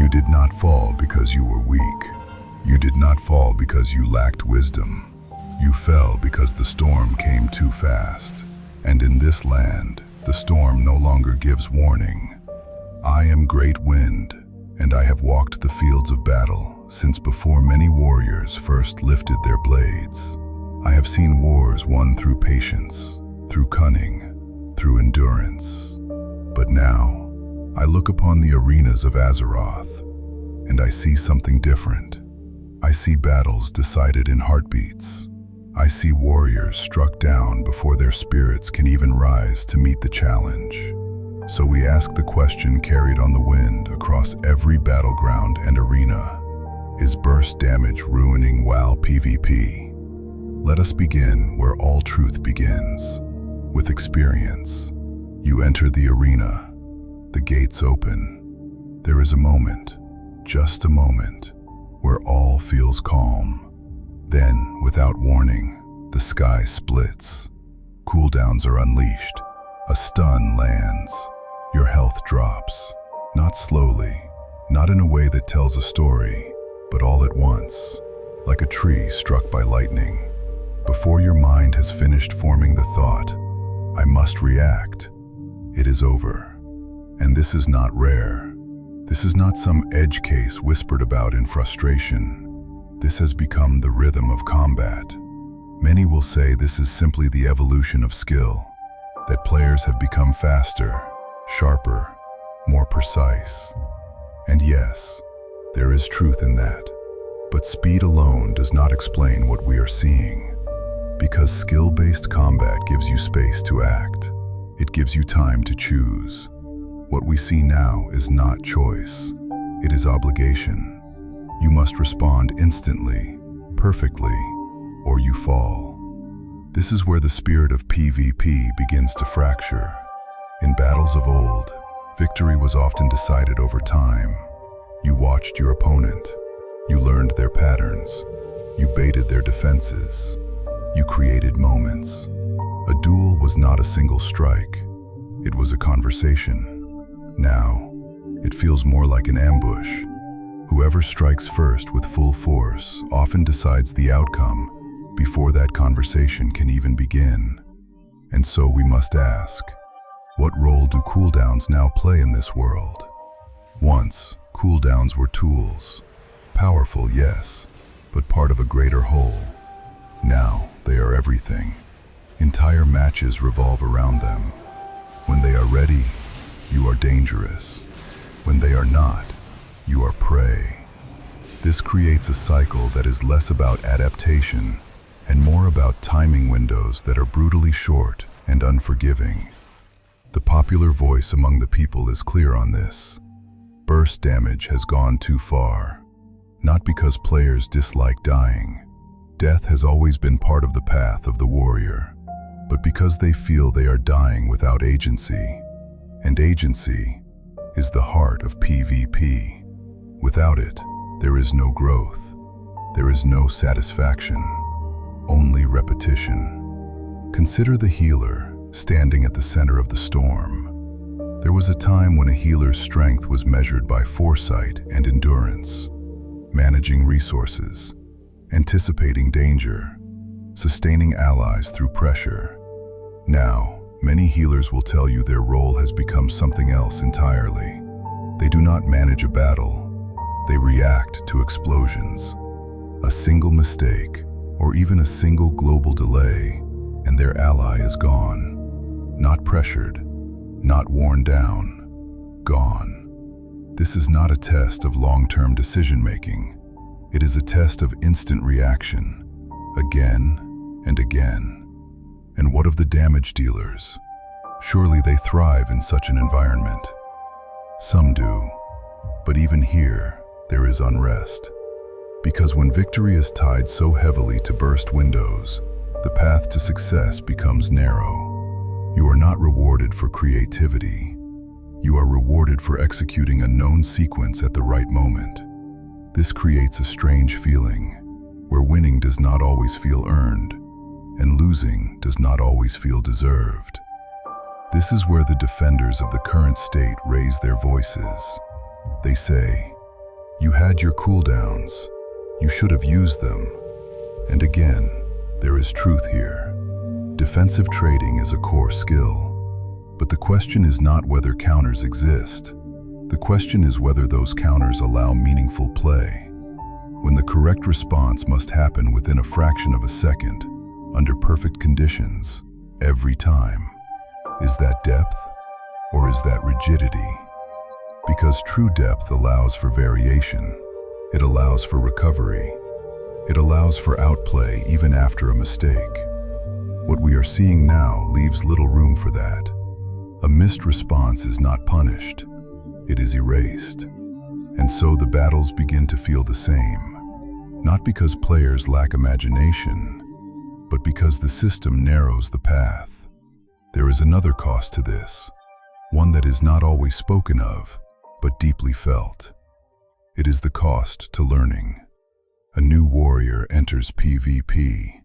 You did not fall because you were weak. You did not fall because you lacked wisdom. You fell because the storm came too fast. And in this land, the storm no longer gives warning. I am great wind, and I have walked the fields of battle since before many warriors first lifted their blades. I have seen wars won through patience, through cunning, through endurance. But now, I look upon the arenas of Azeroth, and I see something different. I see battles decided in heartbeats. I see warriors struck down before their spirits can even rise to meet the challenge. So we ask the question carried on the wind across every battleground and arena: is burst damage ruining WoW PvP? Let us begin where all truth begins, with experience. You enter the arena. The gates open. There is a moment, just a moment, where all feels calm. Then, without warning, the sky splits. Cooldowns are unleashed. A stun lands. Your health drops. Not slowly, not in a way that tells a story, but all at once, like a tree struck by lightning. Before your mind has finished forming the thought, I must react, it is over. And this is not rare. This is not some edge case whispered about in frustration. This has become the rhythm of combat. Many will say this is simply the evolution of skill, that players have become faster, sharper, more precise. And yes, there is truth in that. But speed alone does not explain what we are seeing. Because skill-based combat gives you space to act. It gives you time to choose. What we see now is not choice. It is obligation. You must respond instantly, perfectly, or you fall. This is where the spirit of PvP begins to fracture. In battles of old, victory was often decided over time. You watched your opponent. You learned their patterns. You baited their defenses. You created moments. A duel was not a single strike. It was a conversation. Now, it feels more like an ambush. Whoever strikes first with full force often decides the outcome before that conversation can even begin. And so we must ask, what role do cooldowns now play in this world? Once, cooldowns were tools. Powerful, yes, but part of a greater whole. Now, they are everything. Entire matches revolve around them. When they are ready, you are dangerous. When they are not, you are prey. This creates a cycle that is less about adaptation and more about timing windows that are brutally short and unforgiving. The popular voice among the people is clear on this. Burst damage has gone too far. Not because players dislike dying. Death has always been part of the path of the warrior, but because they feel they are dying without agency. And agency is the heart of PvP. Without it, there is no growth. There is no satisfaction, only repetition. Consider the healer standing at the center of the storm. There was a time when a healer's strength was measured by foresight and endurance, managing resources, anticipating danger, sustaining allies through pressure. Now, many healers will tell you their role has become something else entirely. They do not manage a battle. They react to explosions. A single mistake, or even a single global delay, and their ally is gone. Not pressured, not worn down, gone. This is not a test of long-term decision-making. It is a test of instant reaction, again and again. And what of the damage dealers? Surely they thrive in such an environment. Some do, but even here, there is unrest. Because when victory is tied so heavily to burst windows, the path to success becomes narrow. You are not rewarded for creativity. You are rewarded for executing a known sequence at the right moment. This creates a strange feeling, where winning does not always feel earned, and losing does not always feel deserved. This is where the defenders of the current state raise their voices. They say, You had your cooldowns. You should have used them. And again, there is truth here. Defensive trading is a core skill. But the question is not whether counters exist. The question is whether those counters allow meaningful play. When the correct response must happen within a fraction of a second, under perfect conditions, every time. Is that depth, or is that rigidity? Because true depth allows for variation. It allows for recovery. It allows for outplay even after a mistake. What we are seeing now leaves little room for that. A missed response is not punished. It is erased. And so the battles begin to feel the same. Not because players lack imagination, but because the system narrows the path. There is another cost to this, one that is not always spoken of, but deeply felt. It is the cost to learning. A new warrior enters PvP.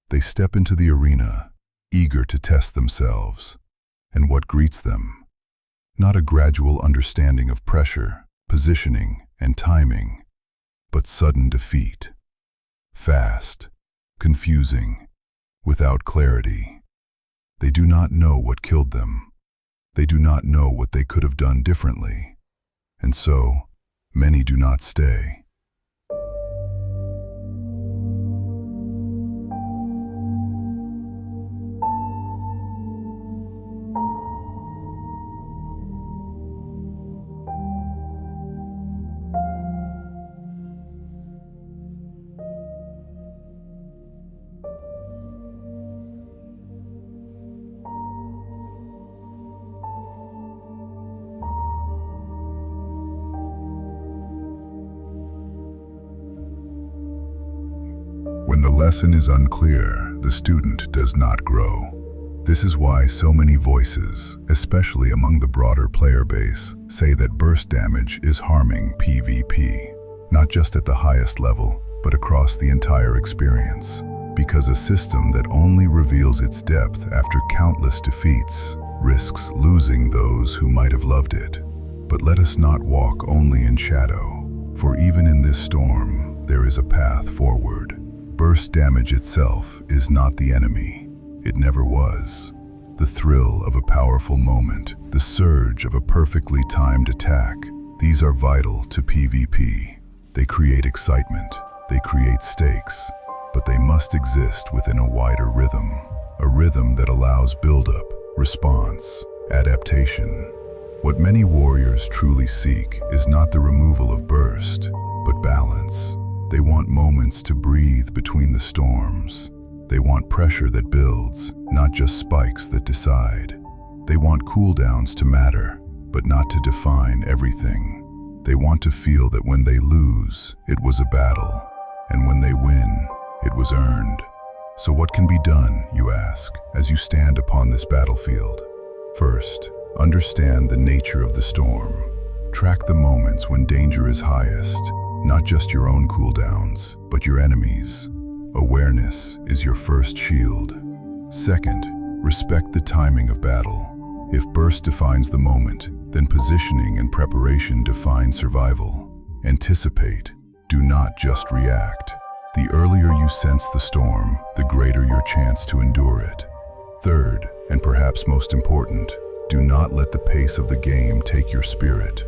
They step into the arena, eager to test themselves. And what greets them? Not a gradual understanding of pressure, positioning, and timing, but sudden defeat. Fast, confusing, without clarity. They do not know what killed them. They do not know what they could have done differently. And so, many do not stay. When the lesson is unclear, the student does not grow. This is why so many voices, especially among the broader player base, say that burst damage is harming PvP, not just at the highest level, but across the entire experience. Because a system that only reveals its depth after countless defeats risks losing those who might have loved it. But let us not walk only in shadow, for even in this storm, there is a path forward. Burst damage itself is not the enemy. It never was. The thrill of a powerful moment, the surge of a perfectly timed attack, these are vital to PvP. They create excitement, they create stakes, but they must exist within a wider rhythm. A rhythm that allows buildup, response, adaptation. What many warriors truly seek is not the removal of burst, but balance. They want moments to breathe between the storms. They want pressure that builds, not just spikes that decide. They want cooldowns to matter, but not to define everything. They want to feel that when they lose, it was a battle, and when they win, it was earned. So what can be done, you ask, as you stand upon this battlefield? First, understand the nature of the storm. Track the moments when danger is highest. Not just your own cooldowns, but your enemies. Awareness is your first shield. Second, respect the timing of battle. If burst defines the moment, then positioning and preparation define survival. Anticipate, do not just react. The earlier you sense the storm, the greater your chance to endure it. Third, and perhaps most important, do not let the pace of the game take your spirit.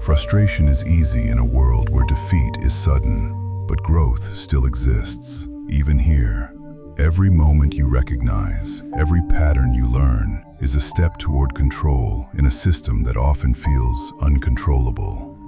Frustration is easy in a world where defeat is sudden, but growth still exists, even here. Every moment you recognize, every pattern you learn, is a step toward control in a system that often feels uncontrollable.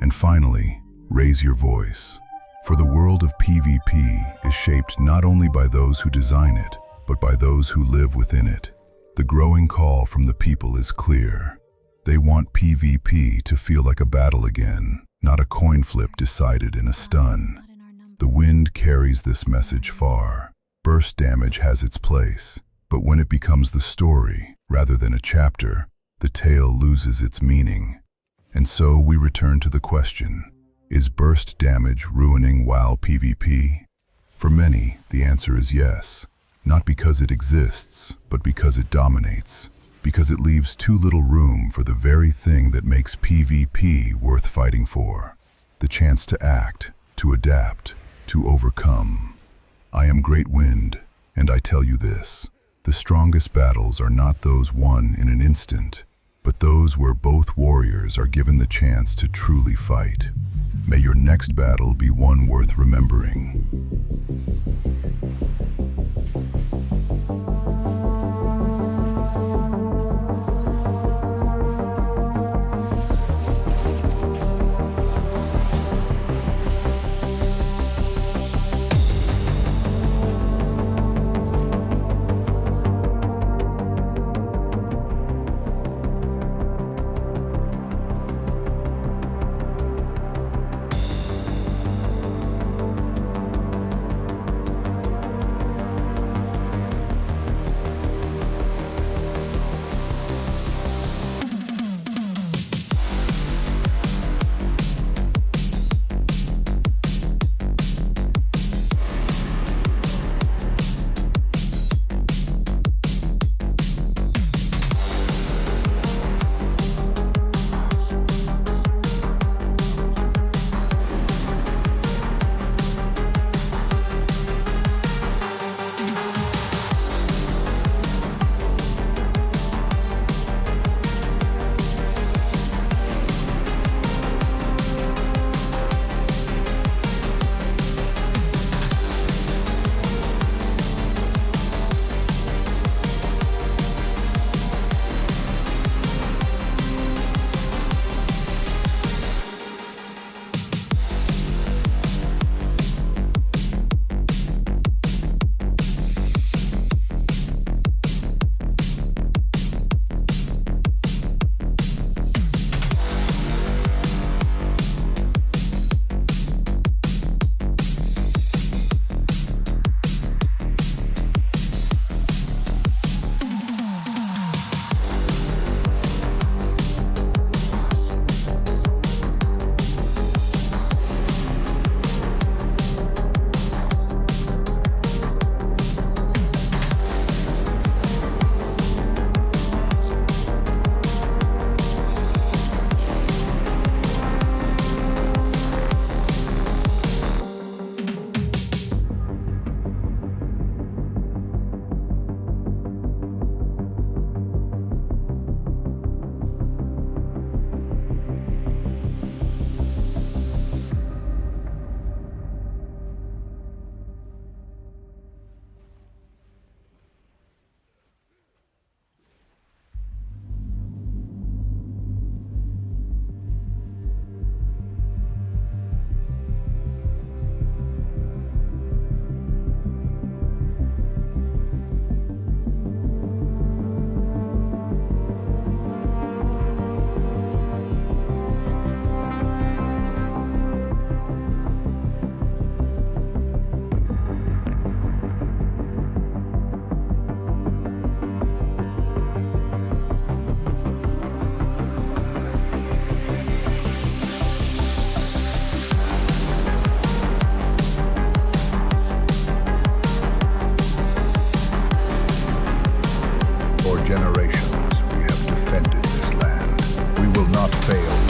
And finally, raise your voice. For the world of PvP is shaped not only by those who design it, but by those who live within it. The growing call from the people is clear. They want PvP to feel like a battle again, not a coin flip decided in a stun. The wind carries this message far. Burst damage has its place, but when it becomes the story, rather than a chapter, the tale loses its meaning. And so we return to the question, is burst damage ruining WoW PvP? For many, the answer is yes. Not because it exists, but because it dominates. Because it leaves too little room for the very thing that makes PvP worth fighting for. the chance to act, to adapt, to overcome. I am Great Wind, and I tell you this: the strongest battles are not those won in an instant, but those where both warriors are given the chance to truly fight. May your next battle be one worth remembering. Generations we have defended this land. We will not fail